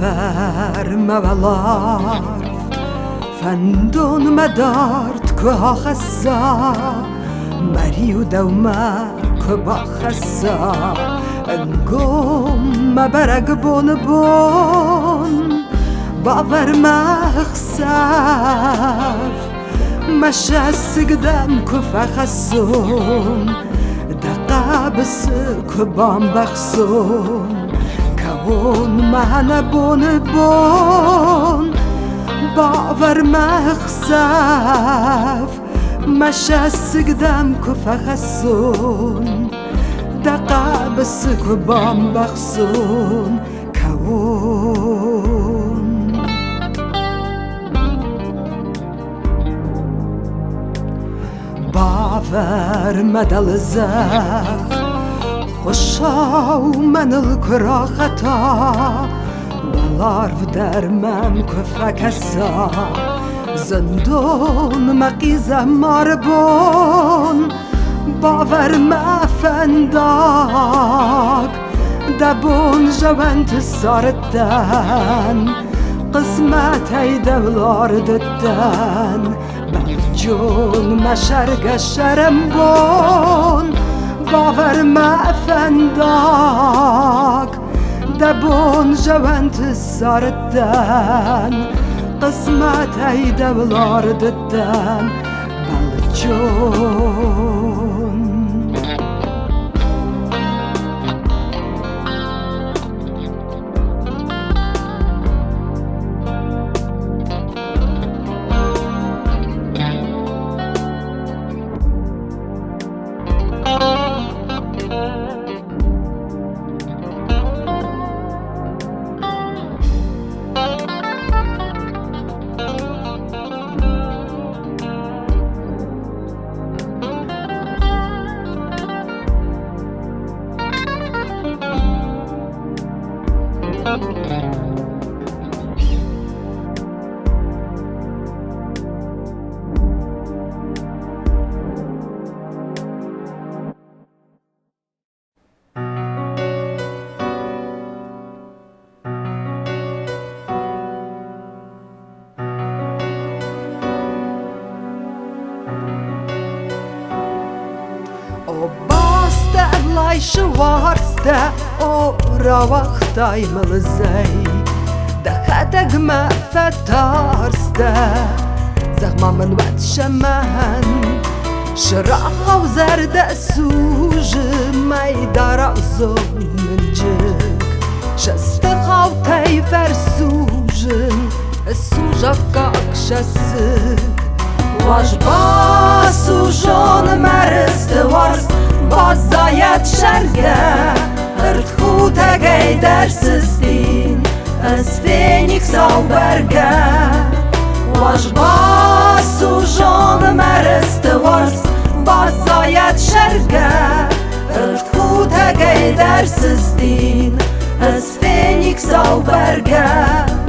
Värme var larv Fandon med dart Kva khassa Mario dauma Kva khassa Ngom ma barag bon باور مخسف مشس قدام كفا خسون دقا بس كبام بخسون كون معنا بون باور مخسف مشس قدام كفا خسون دقا بس كبام بخسون كون باور مدل زخ خوشاو من الکرا خطا والارف درمم کفا کسا زندون مقیزم ماربون باور مفنداک دبون جوانت ساردن قسمت ای دولار ددن جون مشرق شرم بون باور مفنداک دبون جوانت ساردن قسمت ای دولار ددن جون شوارسته او را وقتای ملزی دخدگ ما فتارسته زغما من وقت شمهن شراخ و زرد سوج ميدار زون منجك شست خاوتي فرسوجن السوجك شسك واش باسوجون مرست ورست بازايد شرقه ارتخوتا جاي درسستين از فينيكس او برقه واش باسوجون مرست ورست بازايد شرقه ارتخوتا جاي درسستين از فينيكس او برقه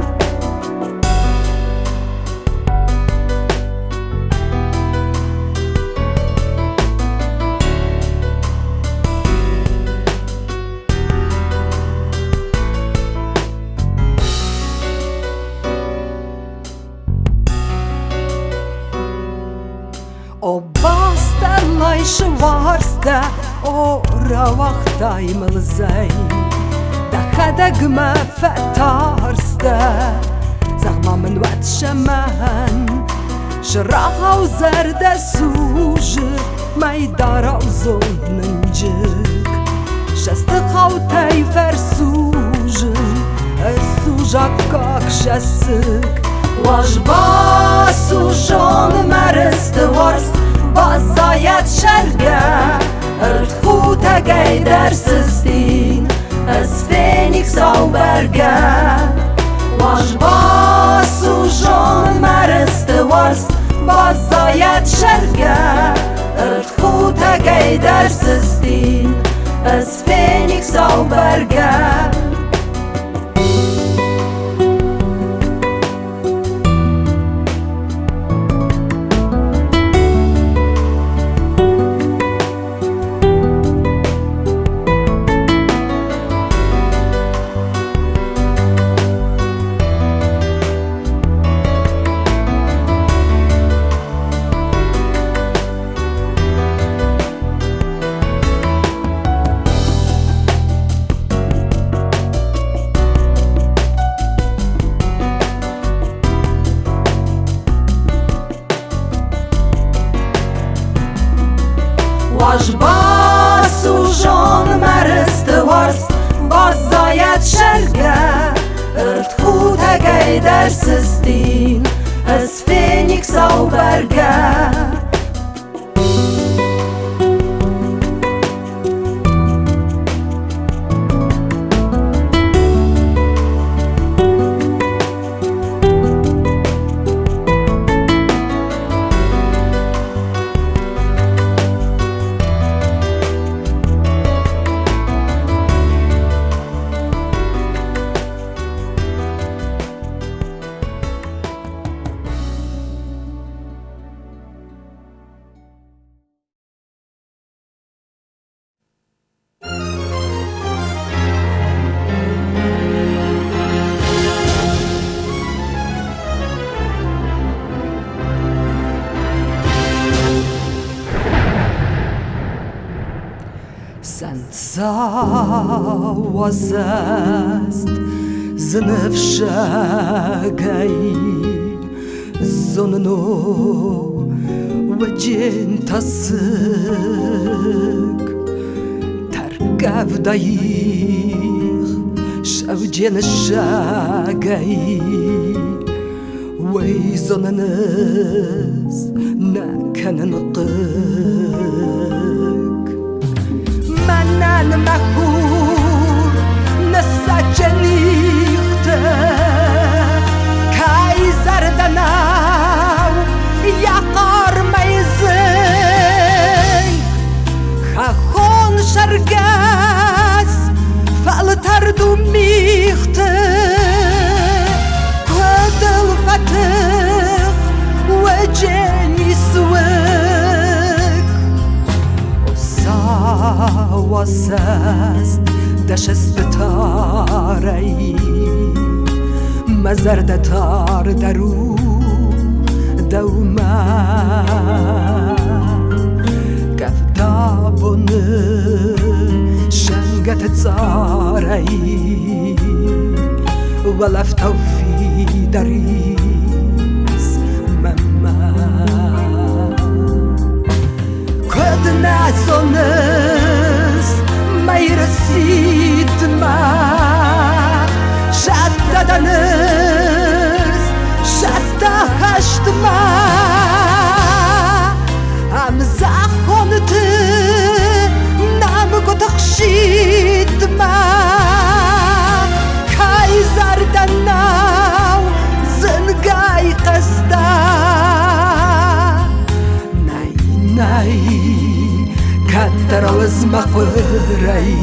O bastelaj shvarste, o ravaktaj mëllëzej Da khadeg me fetarste Zahma më nuet shëmën Shraha u zerde sujër Ma I dara u zonë në njëk Shestë khautej fersujër E sujak kak shesëk واش باسوجون مرست ورست بازايد شرقه ارتخوتا جاي درسستين از فينيكس او برقه واش باسوجون مرست ورست بازايد شرقه ارتخوتا جاي درسستين از فينيكس او برقه Sen cała zest znewszegaj zonno łedzien tasyk targaw daich szewdzien szegaj way zonnes nakenen Manan mahur nasacenichte Kaiser danau yaqar mayzing Khachon shargas faltar dumichte Qadal fatih wajeni swek واسست دشست تاری مزرد تار درو دوما کفتابون شنگت تاری ولفتو فی دریس مما کد نزونس ميرسيد ما شتا دنس شتا هشت ما امزخونت نامگو تخشید ما کایزر دناو زنگای قستا نای نای كتر وزم خوري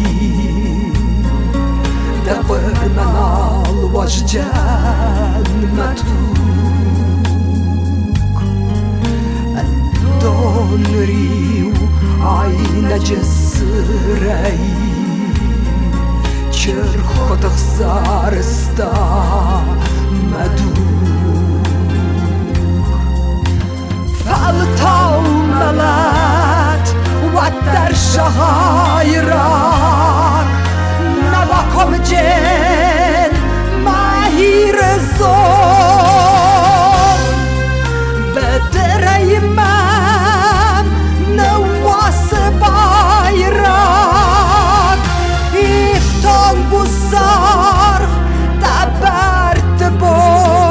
دقر منال وججان متوك الدون ريو عين جسري چرخ تخسار استا مدوك فالتاو ملات واتر شهایرک نباکم جن ماهیر زون بدره من نواس بایرک ایفتان بزار تبرد بون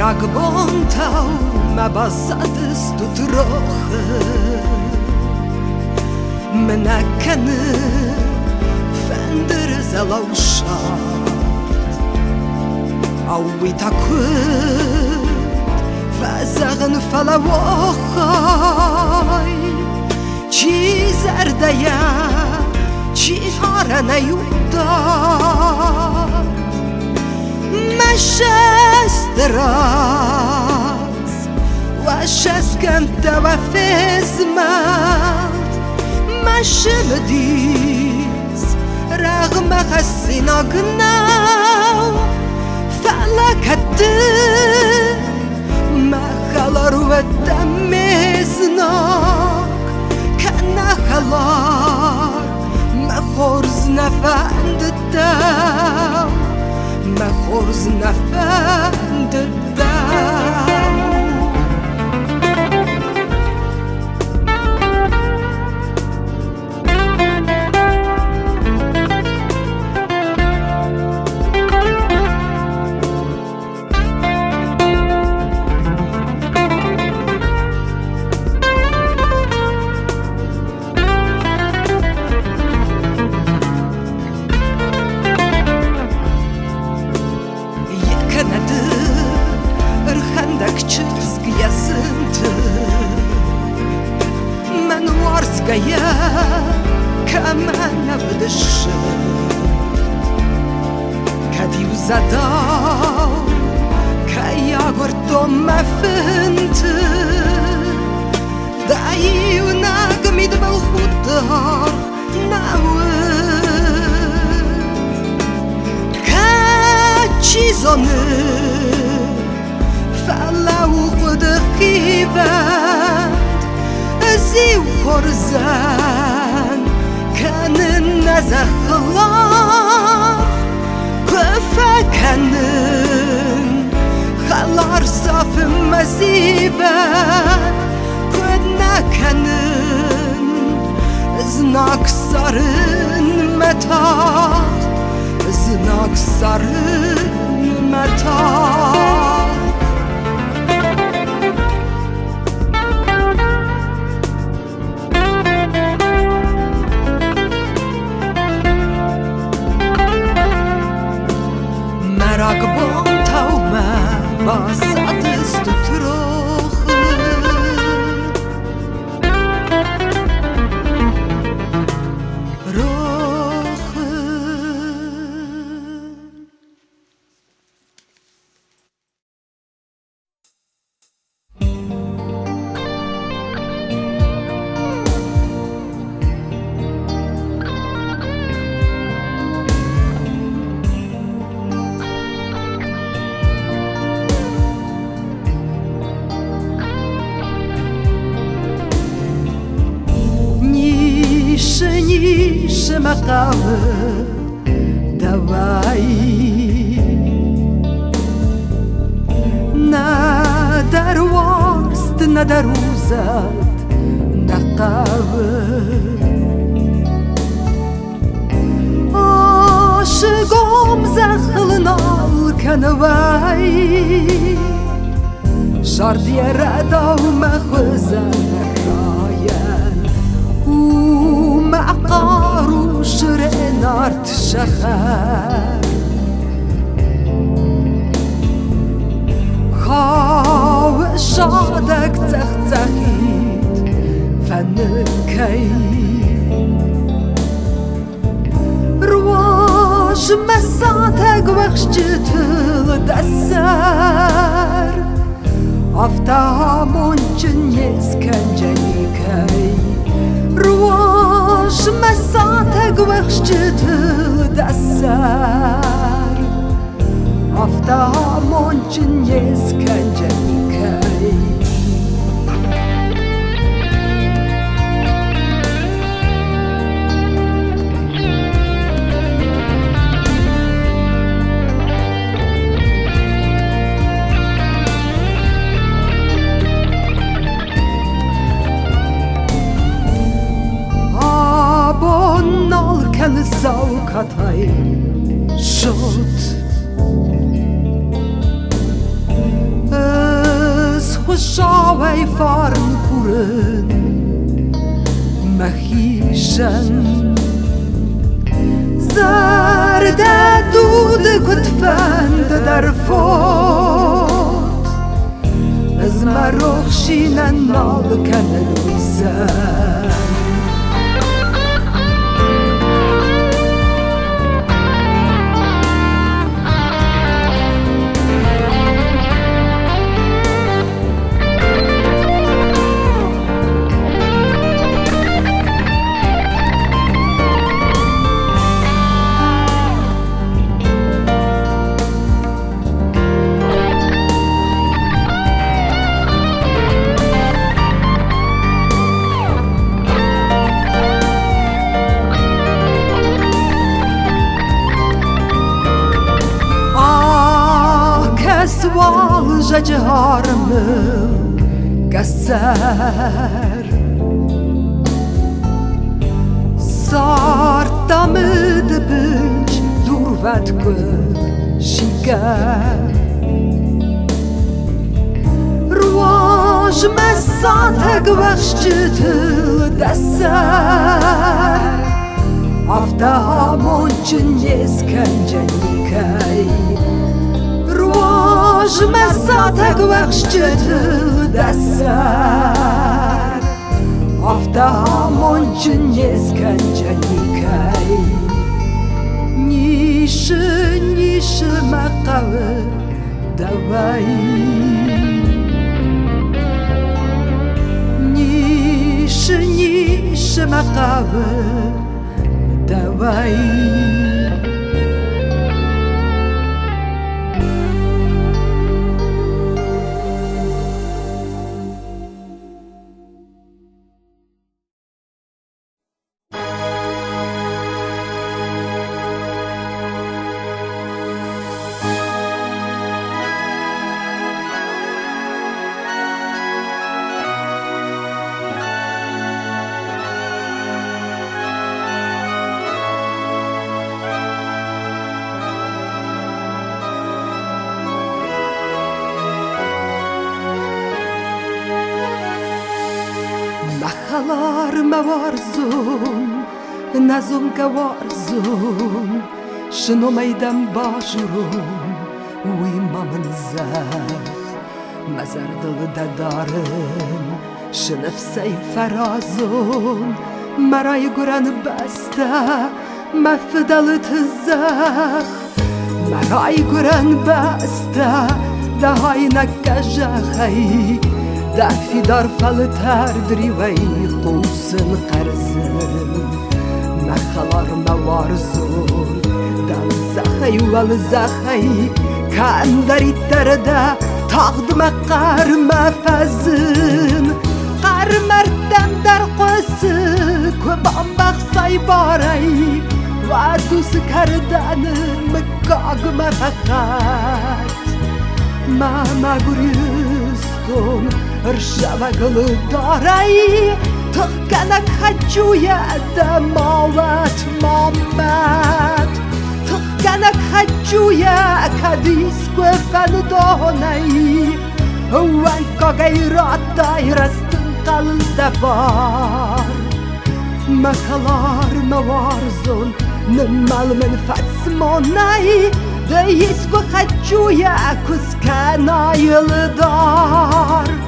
Ragbonta ma basades tu troche Menakene fender zalaushat Au itakut fazaren falawochai Chi zerdaya chi harana yudar مشستراز وشسكن توفزمت مشمديز رغم خسينا قناو فلكت ما خلر ودمزناك كان خلار ما خرزنا فاند الداو ما خرزنا فاند الداو Dagčirsk jazinti Menuarskaya Kamena vdszy Kadiu zadał Kaja gorto me finti Dajiu nagmid balhudar Cizony Falla وقد خيبت زيو خرزان كان النزخ خلاص كفا كان خلار صاف مزيبة كنا كان زناك صارن متاع زناك صارن متاع راكبون توما باسعد استتروخ روخ Niszy makawy dawaj Nadar warst, nadar uzat nakawy Aşıgom zahlınal kanavay Şardiyere davme khuzan معقار شرين ارت شخر خاو شادك تختخيت فنكي رواج مساتك وخشتل دسر افتها منجن يسكنجني كي رواج مساتك وخشتل دسر افتها منجن يسكنجني كي Kan saukatay shot Es khushavay farn kurun Mahishan Zarda dud kutfand dar fot Ez marokhshinan nal kan luizan Swal jajarmı kasar Sarta mıdı bünç durvatkı şigar Ruaj mesatek vəxşçıtıl dəsər Afta monçun yeskəncənikəy Ruaj رواج مساتك وخشتل دسر Afta hamon që njëskan që njëkaj Njishë ma kavë davaj Njishë ma kavë davaj Mahalar ma warzun, nazun ka warzun Shëno me i dëm bashurun, u i mamën zëf Ma zardëllë dadarën, shënë fsej farazun Ma rajguran basta, ma fëdallë të zëf Ma rajguran basta, da hajna ka zhahaj Da fidar falëtar drivaj tusën qarzën Ma khalar ma warzun Da lëzahaj u alëzahaj Ka ndarit të rëda Tagd ma qar ma fazën Qar mërtem dar qësë Kë bambaq saj baraj Va tusë kardanë Më kag ma fakat Ma guriston Rshava gëllëdaraj Të kanak haqquja dhe malat mamat Të kanak haqquja ka disku e fanudonaj Uan ka gajrataj rastën kalën dhe bar Ma kalar ma warzon Në malmen fatsmonaj Dhe jisku haqquja kuskana yëldar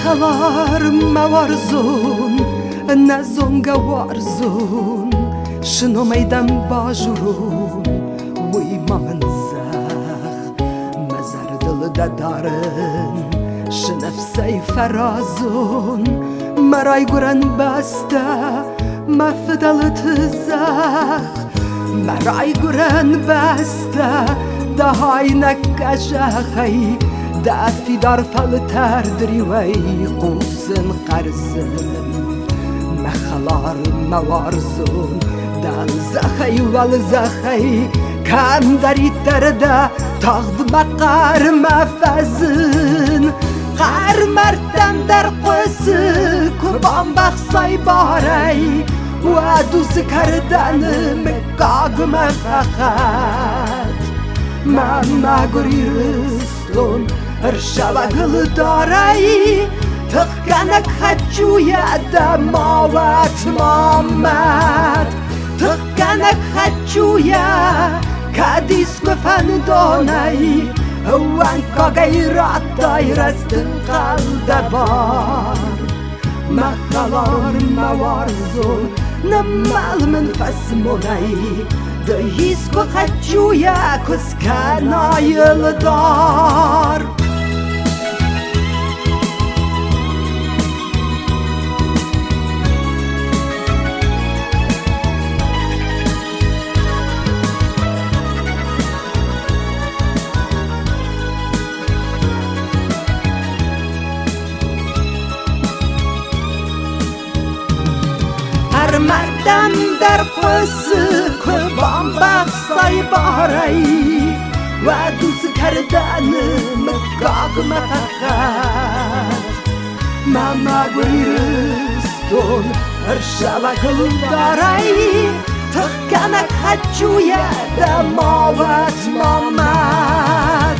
Mahalar ma warzun Nazon ga warzun Shëno me i dëm bashurun U i mamën zëh Ma zardëllë dadarën Shënë fsej farazun Ma rajguran basta Ma fëdallë të zëh Ma rajguran basta Da hajna ka zhahaj Da fidar falëtar drivaj kusën qarzën Ma khalar ma warzun Da lëzahaj u alëzahaj Ka ndarit të rëda Tagd ma qar ma fazën Qar mërtem dar qësë Kë bambaq saj baraj Va dusë kardanë Me kag ma fakat Ma guriston Rshava gëllëdaraj Të kanak haqquja dhe malat mamat Të kanak haqquja Ka disku fanudonaj Uan ka gajrataj rastën kalë bar Ma khalar ma warzun Në malmen fasmonaj Dhe jisku haqquja kuskana yëldar Mardam dar qësë Kë bambaq saj baraj Va dusë kardanë Më kag ma fakat Ma guriston Rshava guldarai Tăhcanak haciuia Da movat mamat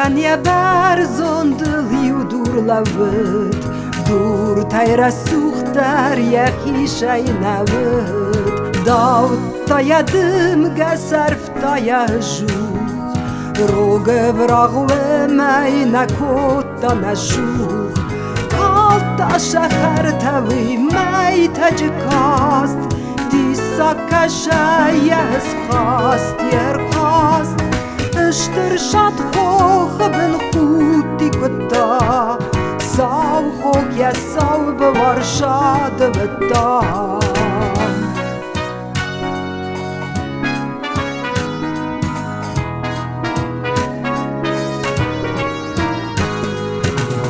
Hania barzon dăliu dur la văd Dur taira suhtar ja hiša i na văd Dau taja dâm ga sarf taja žuh Roge vrahove maj na kota na žuh Kalta šahartavi maj tađe kast Ti saka šaja skast jer kast Ështërshat kohë bën huti këta Sau hokja sau bëvarshadëve ta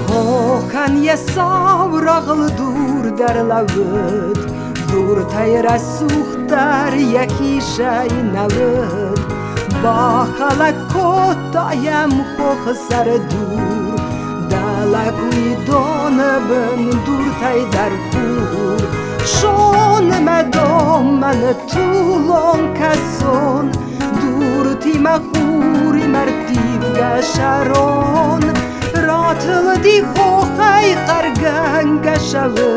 Hokan je sau ragëll dur der la vëd Dur tajra suhtar je kisha i na vëd Bahala kota jem hohë sare dur Dala kuidonë bën dur taj darkur Shonë me doma në tullon kason Dur ti ma huri martiv ga sharon Ratëll di hohaj kargan ga shavë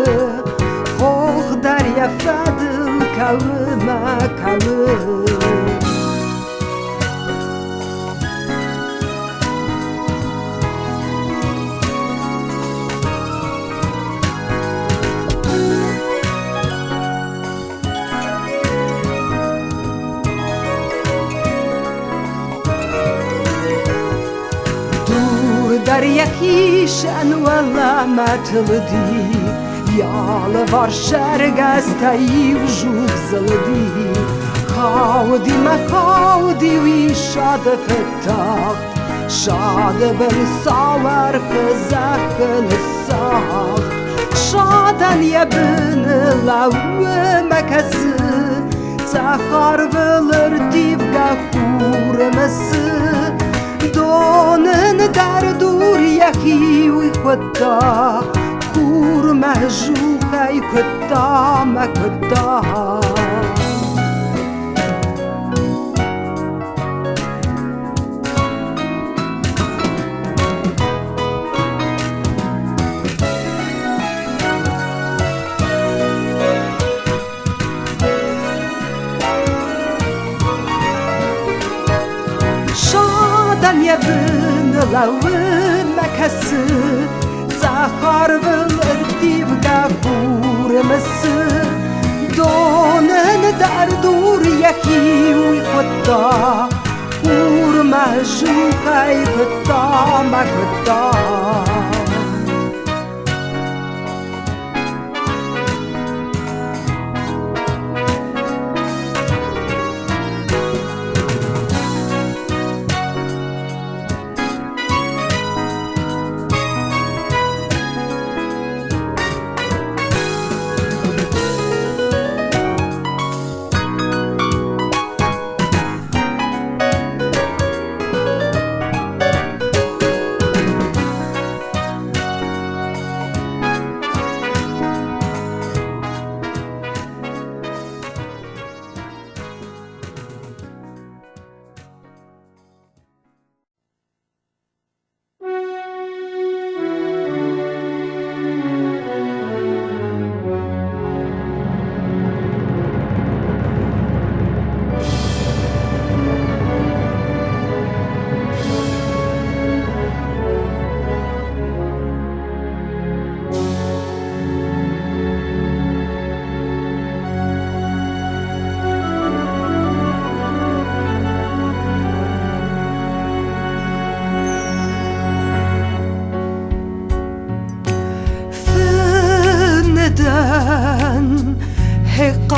Hoh darja fadëll kavë ma kavë Darja hishan walla ma të lëdi Jalë var shërgas ta i vëzhuk zëllëdi Kaudi ma kaudi u i shadë fetaht Shadë bën savar këzakë në saht Shadan ja bënë lauë me kasë Ca harvë lërdiv ga kurë mësë Donën dardur ja hiu i këta Kur me zhuka i këta me këta Shadan je bënë lauë me kasë Ca harvë lërdiv ga kurë mësë Donën dardur ja hiu i këta Kur me zhuka i këta me këta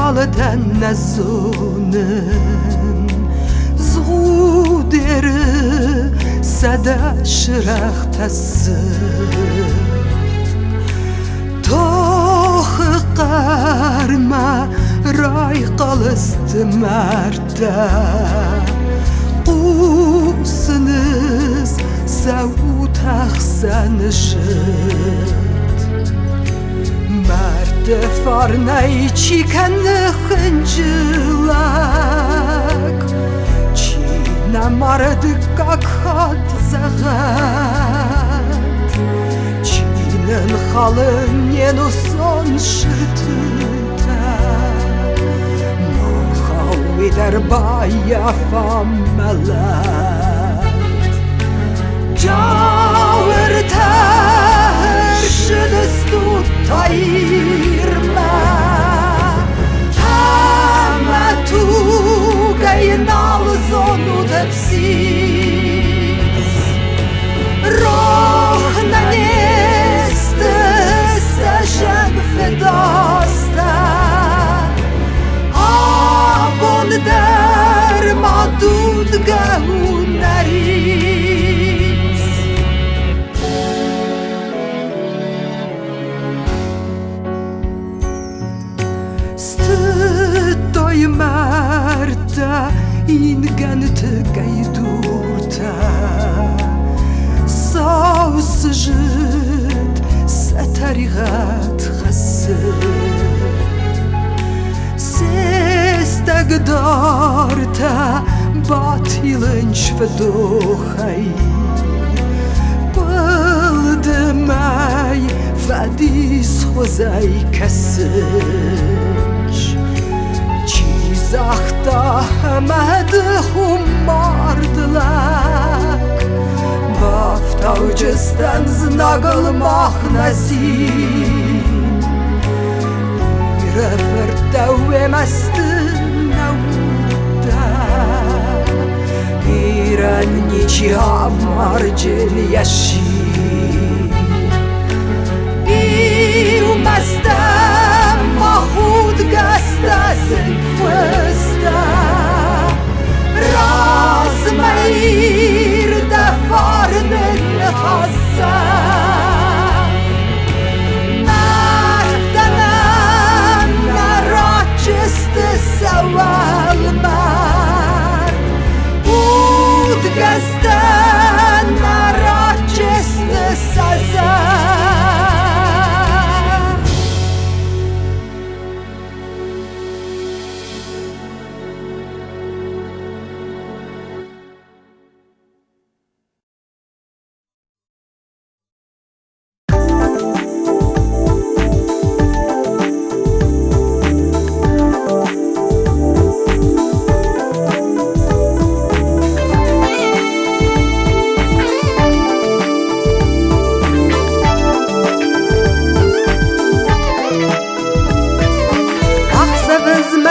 kalden nezunen zuderi sede şirek tesir toh qarma ray qalist merde qusniz سوت اخسن شد مرد فرنی چی کن خنجلک چی نمارد کاکات زغد چی نخالن ینو سون شرطتا نخاوی در بایا فاملک جاور تهرشدست و تایرمه همه تو گی نالزون و دفسیز روح ننیست سجم فداسته آبون در مدود گهون نریز Støy merte ingente geidurte Saus jyd setarigat chasir Sesteg darte batilınç fedochai Bıldımay fadis xozay kasır Zaxta həmədi humardılak Baftav cəstən znaqılmaq nəzin İrəfərdəv eməstin nəvuddə İrən niçi hamar cel yəşin İməstəm mahud qəstəsin Fısta razmeir defarnın hassa Mertenen naraciste seval merd Ud gezden naraciste sezer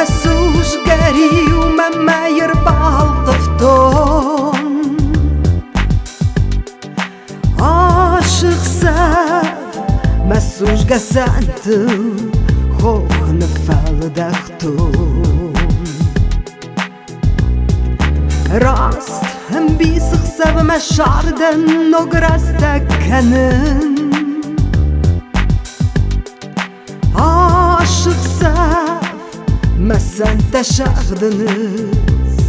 مسوش گری و ممیر بالقفتون عاشق سد مسوش گسنتو خوخ نفل دختون راست هم بیسخ سب مشاردن نگرست کنن عاشق سد Мәсән тәшәғдіңіз,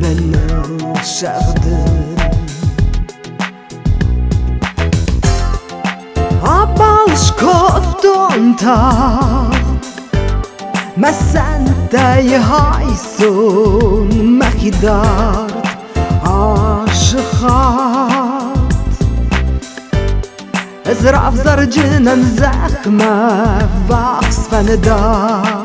бәнің шәғдін Апалш көттің тағ Мәсән тәй хайсын мәхидард ашықат Əzraf zarcının zəxmə vaqs fənidar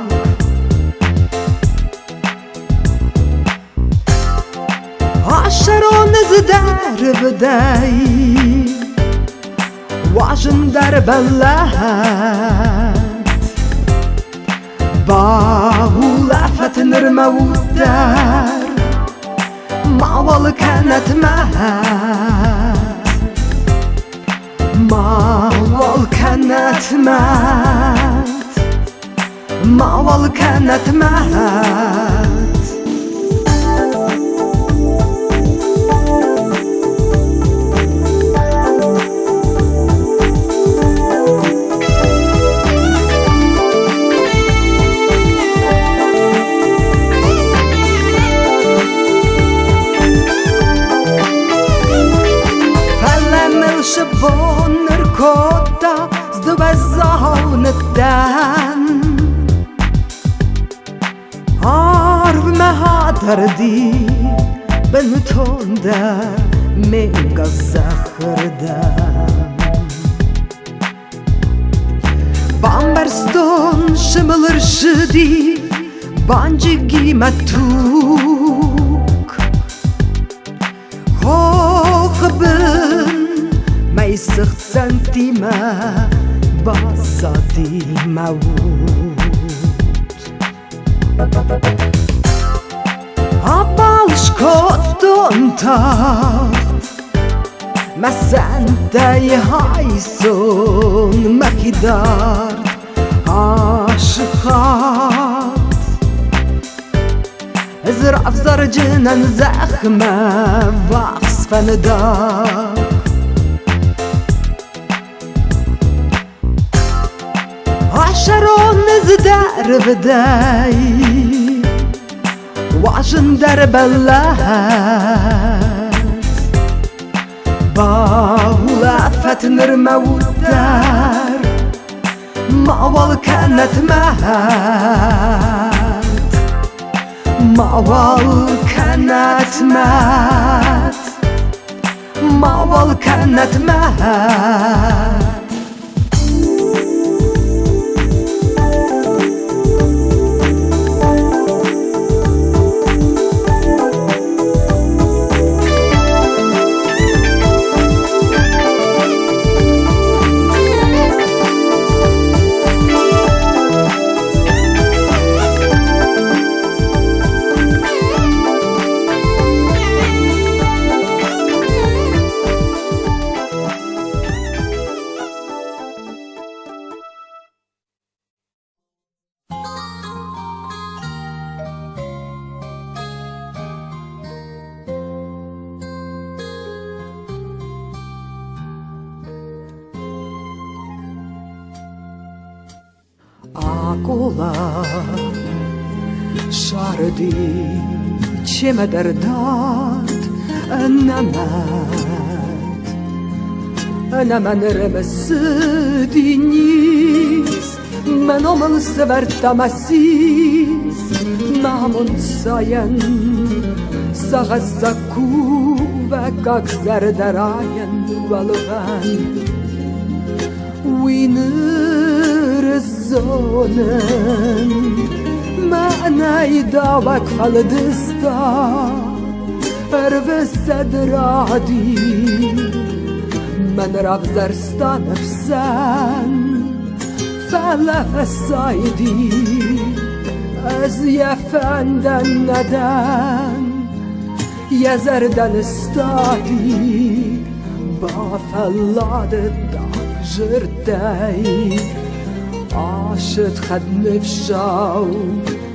عشران زدر بدهی واجن در بلد باهو لفت نرمود در معوال كانت مهد معوال كانت مهد ماوال كانت مات شبون نركوتا زدوزاو ندان عارف ما هادردي بنتون دا ميقا زخر دا بامبرستون شمل رشدي بانجي متوك خوخبن ميسخت سنتيما بازادي موت عبالش كوتون تاخت مسنتي هايسون مخيدار عاشقات ازرع في زرجنا زخمة واقص فندار عشرون زدار بداي وعشن درب اللهات باولافت نرمى ودار معوال كانت مات معوال كانت مات معوال كانت مات Акула шарди чемедердат أنا من رمس دينيس من أمل سبرت مسيس مهمون ساين سغزكو وكاك زردراين والغان وينر الزونن ما أنا يداوك فالدستا أرفس درادي من راب زرستان نفسان فلف الصايدي از يفندن ندن يا زردن استادي بافلاد جردي عاشت خد نفشاو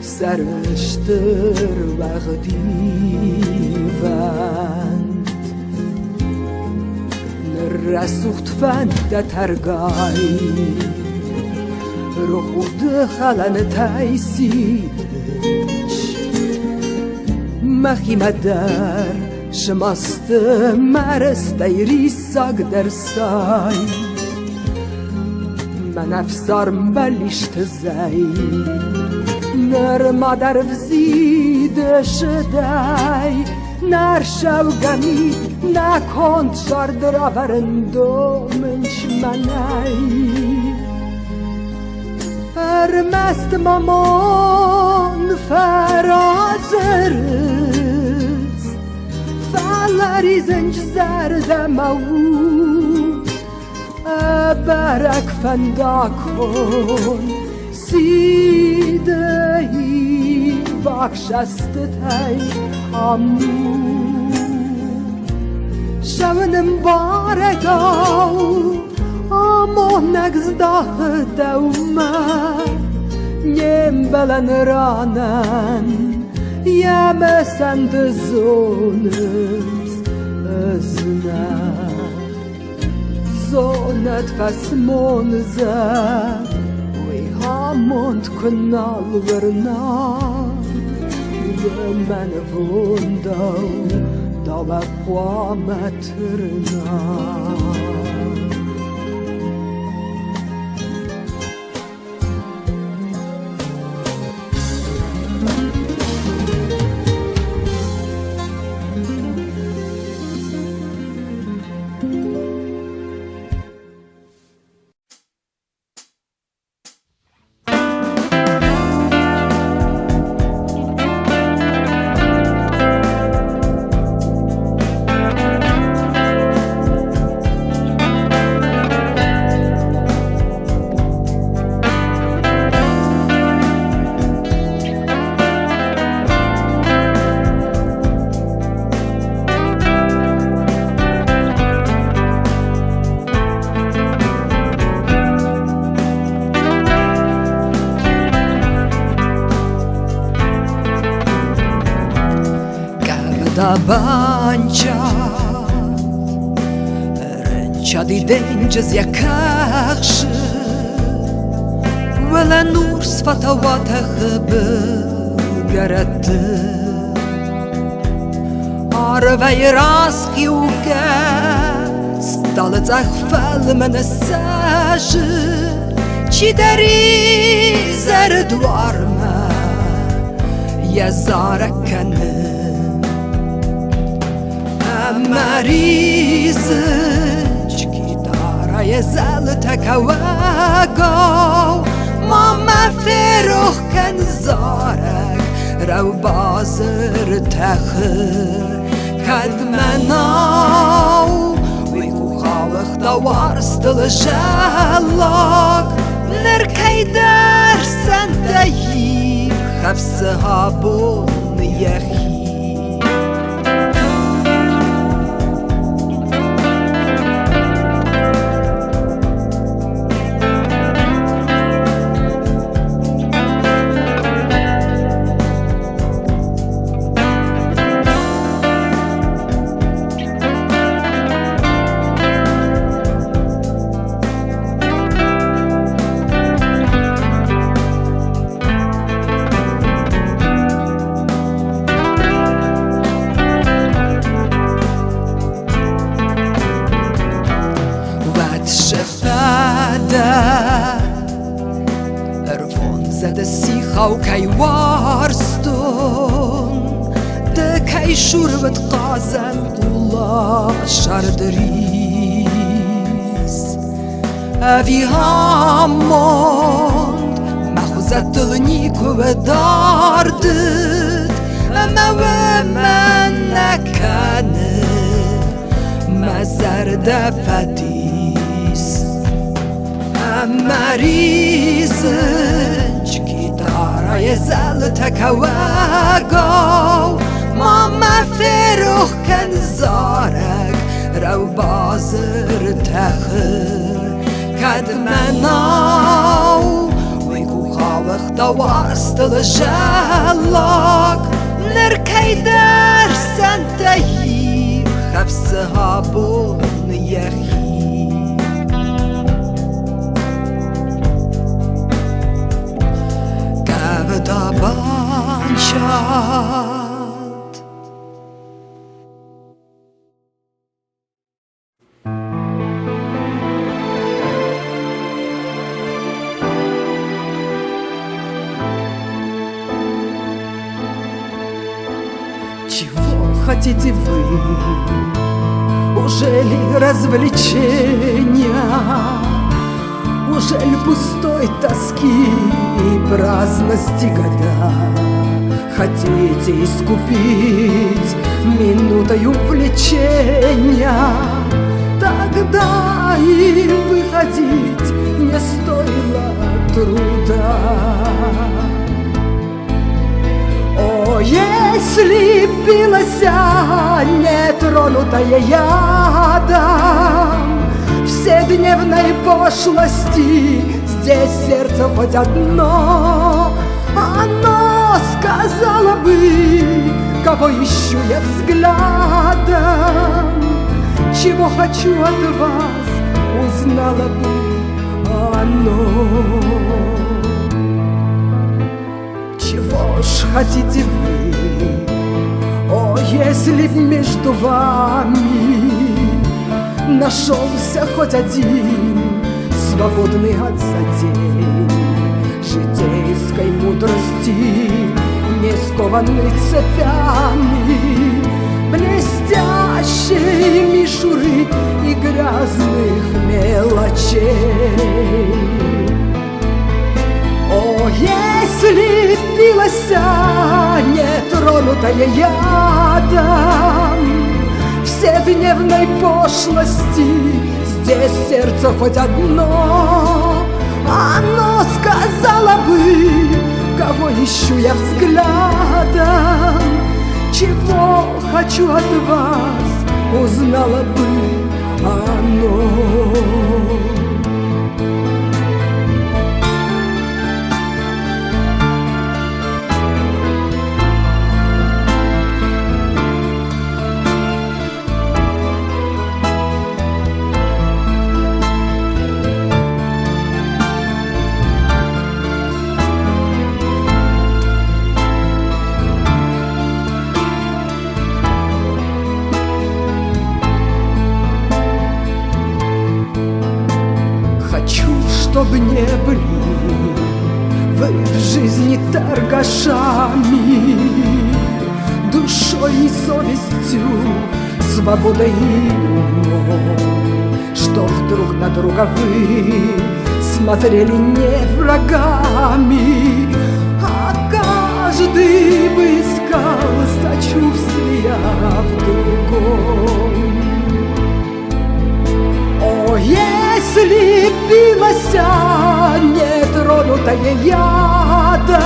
سرشتر وغديفند نرسوخت فند ترگاي روحو دخلن تايسيدش مخي مدر شماست مرستي ريساق درساي من افسارم بلیشت زی نر مادر وزیده شدی نر شوگمی نکند شرد را ورندو منش منی ارمست مامان فرازرست فلری زنج زرد موت برك فنداكون سيدي باكشستتي عمو شون مباركاو عمو نقز داخ دوما Небелен ранен Yemesen de zonus özne Zonet fesmonze Uy hamont kunal vernan Yemen vundau Dava quametrna Банчат, ренчат иденчез якахши, веленур сфатаватах бгаратты, арвей раскиуке, сталецах фелмене сажи, чидари зердуарме, язараканы. Маризыч, гитара езелте каваго, мама ферух кен зарек, рав базыр техы, кадменау, уйку хавых да варстылы желок, неркейдер сентеи, хавсы хабун ехи. Kay varstun de kay şurvet qazem ula şardris avi hamond mahuzatılni kuvedardıt ama ve menekane mazarda fatis amarizın يزالت كواغو ماما فيروخ كان زارك رو بازر تخر كاد مناو ويكو خاوخ دوارست لجالك نركي در سنتهي خفسها بون يخي da banchat Чего хотите вы? Уже ли развлечения? Ужель пустой тоски и праздности года хотите искупить минутою влечения? Тогда и выходить не стоило труда. О, если билася нетронутая ядом вседневной пошлости, здесь сердце хоть одно сказала бы, кого ищу я взглядом, чего хочу от вас, узнала бы оно. Чего ж хотите вы? О, если б между вами нашелся хоть один свободный от затей житейской мудрости, не скованный цепями блестящей мишуры и грязных мелочей. О, если билась нетронутая ядом вседневной пошлости, здесь сердце хоть одно, оно сказала бы, кого ищу я взглядом, чего хочу от вас, узнала бы оно. Чтобы не были вы в жизни торгашами, душой и совестью, свободой и умом, что друг на друга вы смотрели не врагами, а каждый бы искал сочувствия в другом. О, если билась нетронутая ядом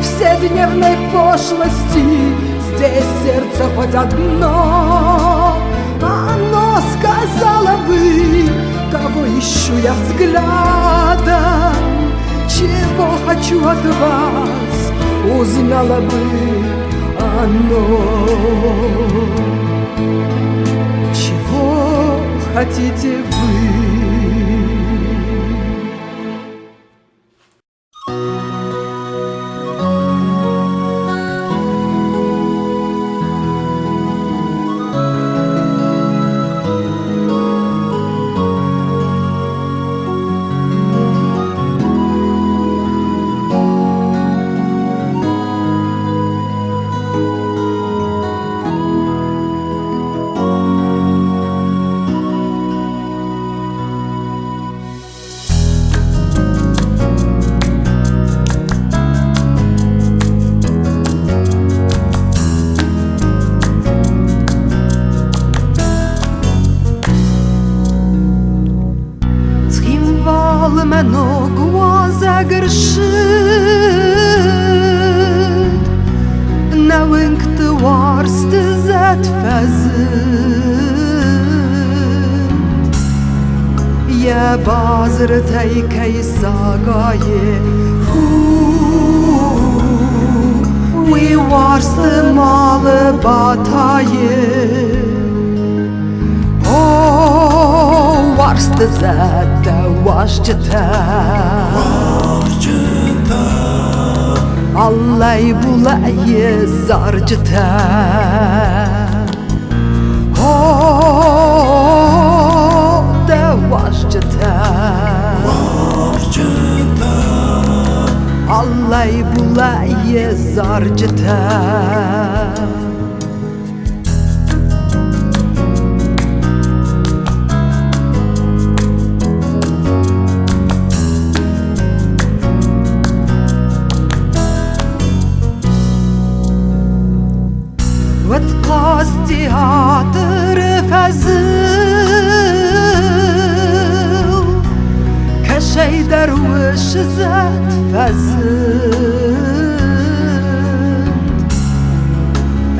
вседневной пошлости, здесь сердце хоть одно, оно сказала бы, кого ищу я взглядом, чего хочу от вас, узнала бы оно. Чего хотите вы? Knowing the worst is at fazend Ya bazrtay kay sagaye We worst mal bataye Oh worst zat washjta Allay bulay zarjta Oh da washjta Allay bulay zarjta قصدي عطر فزل كشي دروش ذات فزل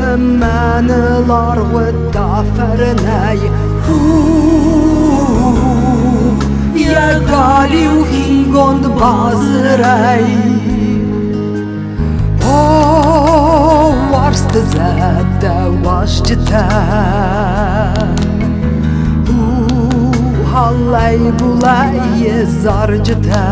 أمانlar والضعفرناي يا غالي وهينغوند بازراي زده واشجته هالای بولای زارجته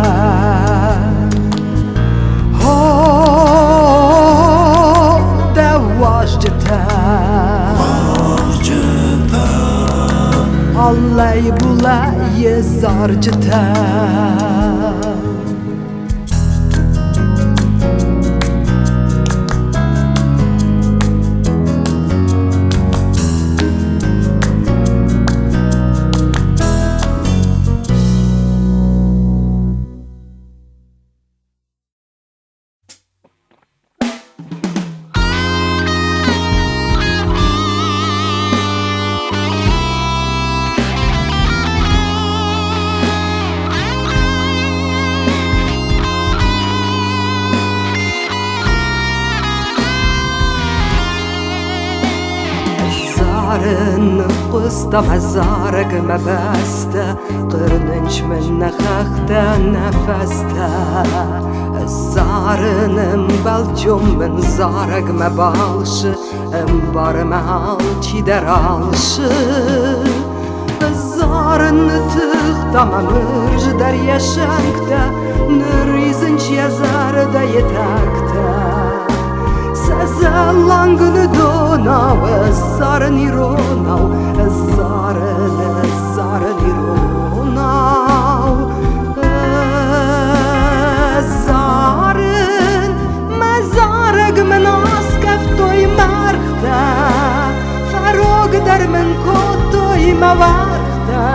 ده واشجته هالای بولای زارجته قسطة مزارك ما بسته قرنش من نخخته نفسته الزارن مبالجم من زارك ما بالش مبار مالچي درالش الزارن تخته ما مرج در يشنكته نريزنش يزار دا يتاكته Zalangını donav, zarın ironav, zarın ironav, zarın mezarıg men askeftoy merhte, ferog der men kotoy mevarhte,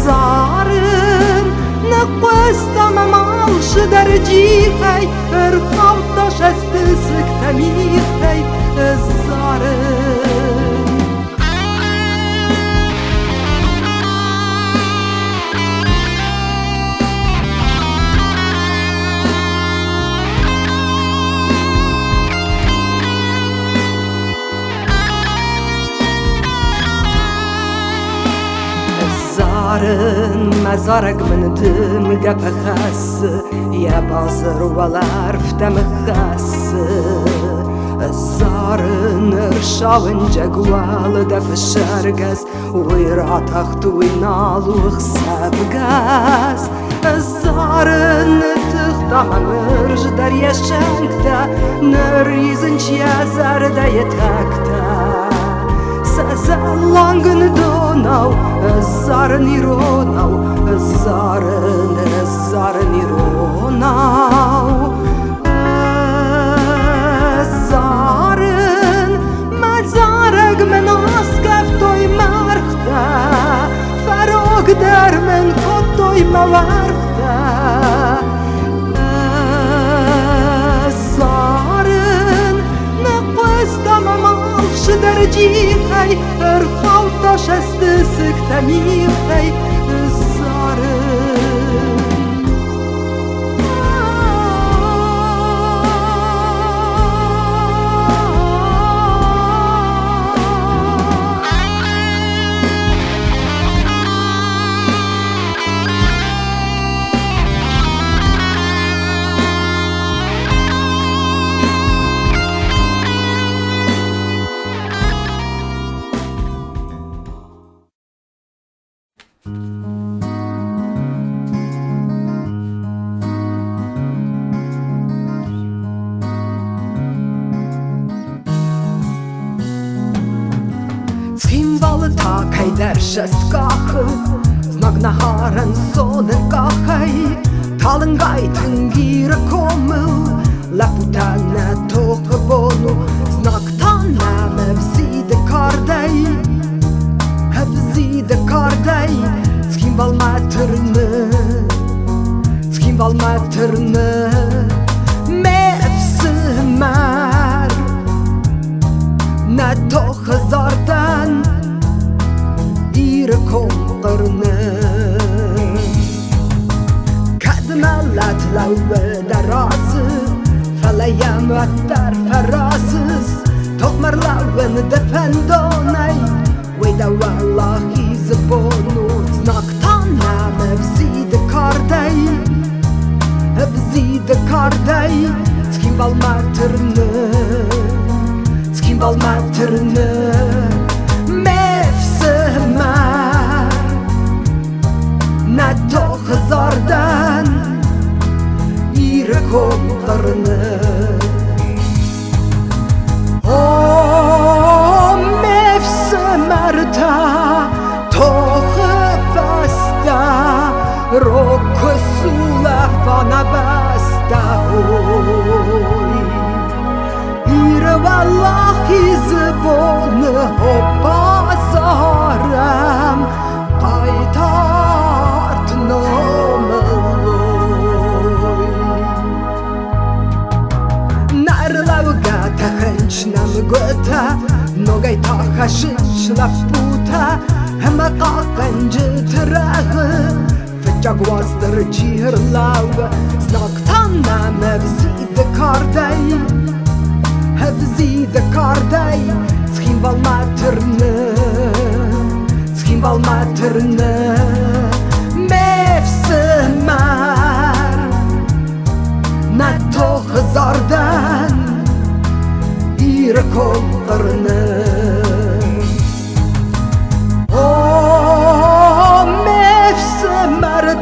zarın ne questa memalş der cihey ارخوت شستسك تميختي الزارن الزارن مزارك من دم قفخس يا بازر ولا عرفت مخس الزارن رشاون جاقوال دف الشرقس ويرات اختو وينال وخساب قاس الزارن تخدم مرج در يشنكتا نريزنش يا زار دا يتاكتا سزالانغن دوناو الزارن يروناو الزارن يروناو الزارن مزارق من اسكفتوي مرخته فروق در من خطوي مورخته الزارن نقوستا ممالش در جيخي ارخوتا شستسك تميختي الزارن Takaj der šestkahı Znak na haren sonen kahaj Talen gajten gira komil Leputane tohe bonu Znak tane me vzide kardej Vzide kardej Ckim val metrne Me vsimer Ne tohe zarden kom qırnı Kadmelet levve derazı Feleyem ötter ferasız Tokmer levven defendonay Veyda vallahi zibonu Znaktan hem evzide kardey Evzide kardey Skimbal materne mevsimar na to hızardan iri kollarını o mevsimarda tohu fasta rokosula fana basta iri vallahi zıvonu hoppasaram Göta nogay ta şişla puta hema qalqanjı tıragı fıçak vastır cihirlav snaktanna mevzide karday skimbal materne mevsimar na to hızardan iri kollarını o mevsimarda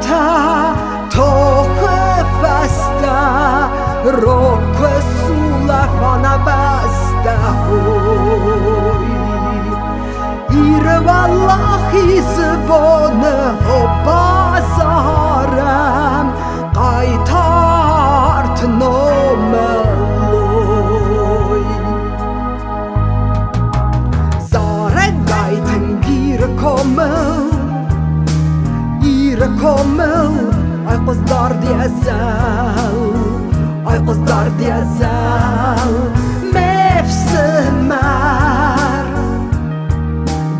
tohu fasta rokosula fana basta iri vallahi zıvonu hoppasaram qaytartınome Komel, ay qızlar diyesel mevsimar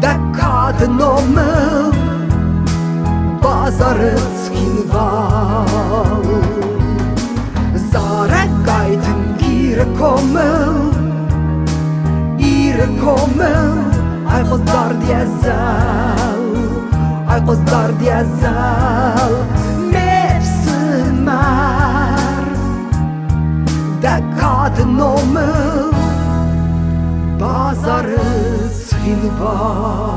da kadın omel bazarı skinval zara gaydın iri komel ay qızlar diyesel mevsimar da kadın omel bazarı skinval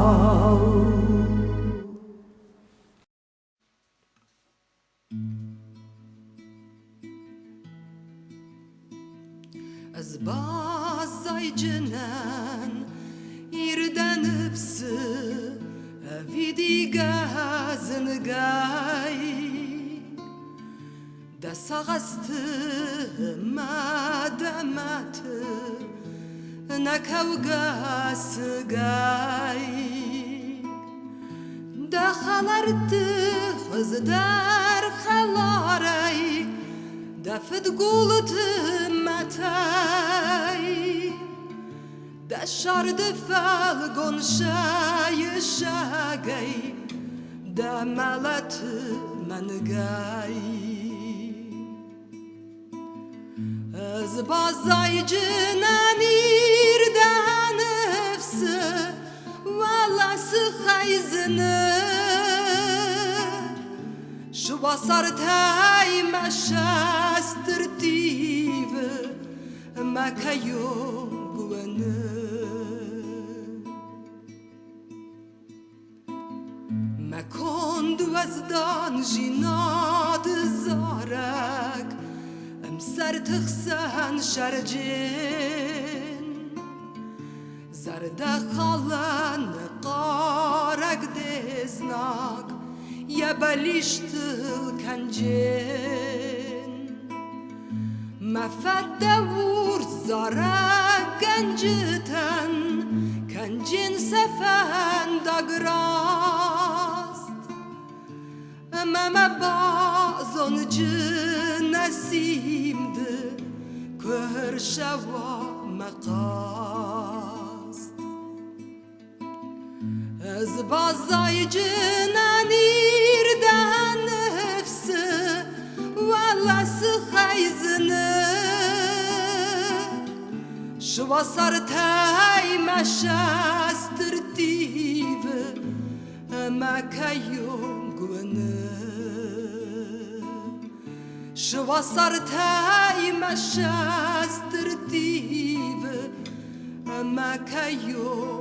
Az bazaycınan irdenipsi vidi gazın gay da sağastı madamatı na kavgası gay da halardı hızdar halaray da fıdgultı matay da şardı falgon şayışagay da malatı mangay az bazaycınan irdan nefsi valası hayzını şu basar tay maşastır divi makayom güveni Mekondu azdan jinadı zarak Emser tıxsan şarjin Zarda xalan qarak deznak Ya baliştil kancin Mefadde vur zarak genciten Kancin sefen dagrast Meme bazoncu nesimdi Kör şeva mekast Ez bazaycınan irden nefsi Vallası hayzını Şu vasar tay meşastır divi Mekayum güveni Şu vasar tay مشاسترتيف ما كيو